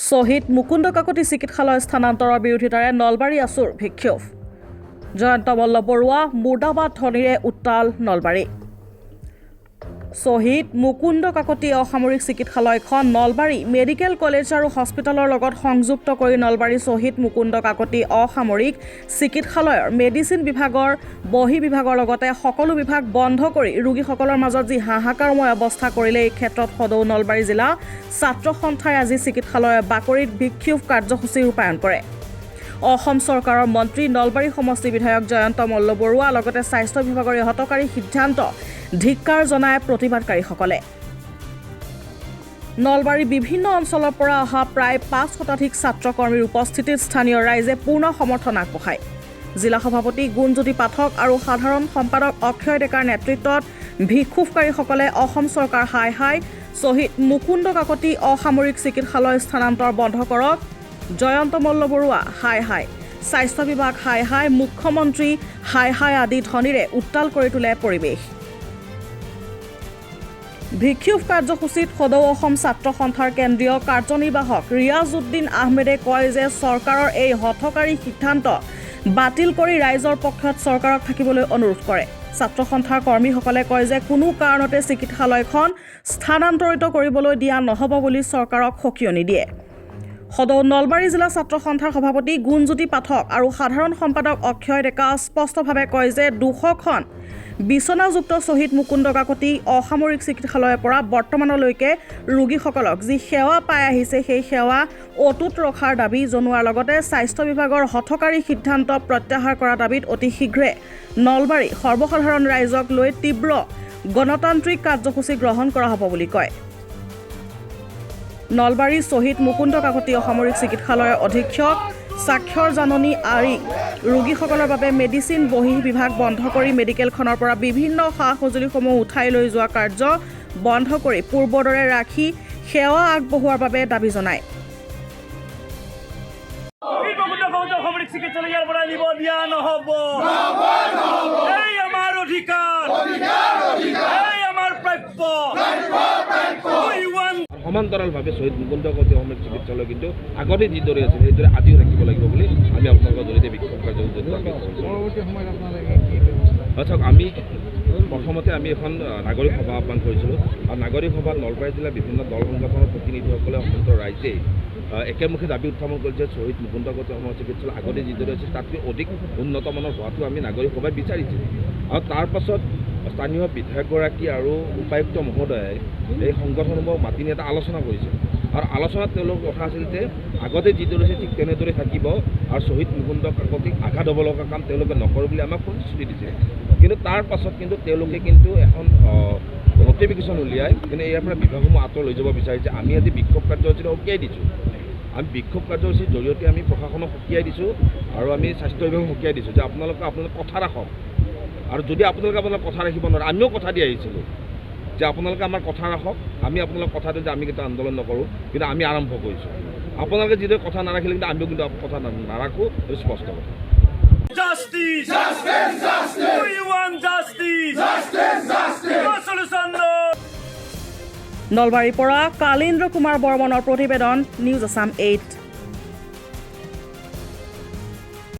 শ্বহীদ মুকুন্দ কাকতি চিকিৎসালয় স্থানান্তৰৰ বিৰোধিতাৰে নলবাৰী আছুৰ বিক্ষোভ। জয়ন্ত মল্ল বৰুৱা মুৰ্দাবাদ ধ্বনিৰে উত্তাল নলবাৰী। শ্বহীদ মুকুন্দ কাকতি অসামৰিক চিকিৎসালয়খন নলবাৰী মেডিকেল কলেজ আৰু হস্পিটেলৰ লগত সংযুক্ত কৰি নলবাৰী শ্বহীদ মুকুন্দ কাকতি অসামৰিক চিকিৎসালয়ৰ মেডিচিন বিভাগৰ বহি বিভাগৰ লগতে সকলো বিভাগ বন্ধ কৰি ৰোগীসকলৰ মাজত যি হাহাকাৰময় অৱস্থা কৰিলে এই ক্ষেত্ৰত সদৌ নলবাৰী জিলা ছাত্ৰ সন্থাই আজি চিকিৎসালয়ৰ বাকৰিত বিক্ষোভ কাৰ্যসূচী ৰূপায়ণ কৰে। অসম চৰকাৰৰ মন্ত্ৰী নলবাৰী সমষ্টি বিধায়ক জয়ন্ত মল্ল বৰুৱা লগতে স্বাস্থ্য বিভাগৰ হতকাৰী সিদ্ধান্ত ধিক্কাৰ জনায় প্ৰতিবাদকাৰীসকলে। নলবাৰী বিভিন্ন অঞ্চলৰ পৰা অহা প্ৰায় ৫ শতাধিক ছাত্ৰকৰ্মীৰ উপস্থিতিত স্থানীয় ৰাইজে পূৰ্ণ সমৰ্থন আগবঢ়ায়। জিলা সভাপতি গুণজ্যোতি পাঠক আৰু সাধাৰণ সম্পাদক অক্ষয় ডেকাৰ নেতৃত্বত বিক্ষোভকাৰীসকলে অসম চৰকাৰ হাই হাই, শ্বহীদ মুকুন্দ কাকতি অসামৰিক চিকিৎসালয় স্থানান্তৰ বন্ধ কৰক, জয়ন্ত মল্ল বৰুৱা হাই হাই, স্বাস্থ্য বিভাগ হাই হাই, মুখ্যমন্ত্ৰী হাই হাই আদি ধ্বনিৰে উত্তাল কৰি তোলে পৰিৱেশ। বিক্ষোভ কাৰ্যসূচীত সদৌ অসম ছাত্ৰ সন্থাৰ কেন্দ্ৰীয় কাৰ্যনিৰ্বাহক ৰিয়াজউদ্দিন আহমেদে কয় যে চৰকাৰৰ এই হঠকাৰী সিদ্ধান্ত বাতিল কৰি ৰাইজৰ পক্ষত চৰকাৰক থাকিবলৈ অনুৰোধ কৰে। ছাত্ৰ সন্থাৰ কৰ্মীসকলে কয় যে কোনো কাৰণতে চিকিৎসালয়খন স্থানান্তৰিত কৰিবলৈ দিয়া নহ'ব বুলি চৰকাৰক সকিয়নি দিয়ে। সদৌ নলবাৰী জিলা ছাত্ৰ সন্থাৰ সভাপতি গুণজ্যোতি পাঠক আৰু সাধাৰণ সম্পাদক অক্ষয় ডেকা স্পষ্টভাৱে কয় যে 200খন বিচনাযুক্ত শ্বহীদ মুকুন্দ কাকতি অসামৰিক চিকিৎসালয়ৰ পৰা বৰ্তমানলৈকে ৰোগীসকলক যি সেৱা পাই আহিছে সেই সেৱা অটুট ৰখাৰ দাবী জনোৱাৰ লগতে স্বাস্থ্য বিভাগৰ হঠকাৰী সিদ্ধান্ত প্ৰত্যাহাৰ কৰা দাবীত অতি শীঘ্ৰে নলবাৰী সৰ্বসাধাৰণ ৰাইজক লৈ তীব্ৰ গণতান্ত্ৰিক কাৰ্যসূচী গ্ৰহণ কৰা হ'ব বুলি কয়। নলবাৰী শ্বহীদ মুকুন্দ কাকতি অসামৰিক চিকিৎসালয়ৰ অধীক্ষক স্বাক্ষৰ জাননী আৰি ৰোগীসকলৰ বাবে মেডিচিন বহি বিভাগ বন্ধ কৰি মেডিকেলখনৰ পৰা বিভিন্ন সা সঁজুলিসমূহ উঠাই লৈ যোৱা কাৰ্য বন্ধ কৰি পূৰ্বৰ দৰে ৰাখি সেৱা আগবঢ়োৱাৰ বাবে দাবী জনায়। সমান্তৰালভাৱে শ্বহীদ মুকুন্দ কাকতি অসামৰিক চিকিৎসালয় কিন্তু আগতে যিদৰে আছিল সেইদৰে আজিও ৰাখিব লাগিব বুলি আমি আপোনালোকৰ জৰিয়তে বিক্ষোভ কাৰ্যসূচীত চাওক, আমি প্ৰথমতে আমি এখন নাগৰিক সভা আহ্বান কৰিছিলোঁ আৰু নাগৰিক সভাত নলবাৰী জিলাৰ বিভিন্ন দল সংগঠনৰ প্ৰতিনিধিসকলে সমগ্ৰ ৰাইজে একেমুখে দাবী উত্থাপন কৰিছে শ্বহীদ মুকুন্দ কাকতি অসামৰিক চিকিৎসালয় আগতে যিদৰে আছিল তাতকৈ অধিক উন্নতমানৰ হোৱাটো আমি নাগৰিক সভাত বিচাৰিছিলোঁ। আৰু তাৰ পাছত স্থানীয় বিধায়কগৰাকী আৰু উপায়ুক্ত মহোদয়ে এই সংগঠনসমূহক মাতি নি এটা আলোচনা কৰিছিল আৰু আলোচনাত তেওঁলোকৰ কথা আছিল যে আগতে যিদৰে আছে ঠিক তেনেদৰে থাকিব আৰু শ্বহীদ মুকুন্দ কাকতিক আঘাত হ'ব লগা কাম তেওঁলোকে নকৰে বুলি আমাক প্ৰতিশ্ৰুতি দিছে। কিন্তু তাৰ পাছত কিন্তু তেওঁলোকে কিন্তু এখন নটিফিকেশ্যন উলিয়াই কিন্তু ইয়াৰ পৰা বিভাগসমূহ আঁতৰ লৈ যাব বিচাৰিছে। আমি আজি বিক্ষোভ কাৰ্যসূচীত সকীয়াই দিছোঁ। আমি বিক্ষোভ কাৰ্যসূচীৰ জৰিয়তে আমি প্ৰশাসনক সকীয়াই দিছোঁ আৰু আমি স্বাস্থ্য বিভাগক সকীয়াই দিছোঁ যে আপোনালোকে কথা ৰাখক আৰু যদি আপোনালোকে আপোনাৰ কথা ৰাখিব নোৱাৰে, আমিও কথা দি আহিছিলোঁ যে আপোনালোকে আমাৰ কথা ৰাখক, আমি আপোনালোক কথা দিওঁ যে আমি কিন্তু আন্দোলন নকৰোঁ, কিন্তু আমি আৰম্ভ কৰিছোঁ। আপোনালোকে যিদৰে কথা নাৰাখিলে কিন্তু আমিও কিন্তু কথা নাৰাখোঁ, এইটো স্পষ্ট কথা। Justice! Justice! Justice! We want justice! Justice! Justice! No solution, no! নলবাৰীৰ পৰা কালীন্দ্ৰ কুমাৰ বৰ্মনৰ প্ৰতিবেদন, নিউজ আছাম 8।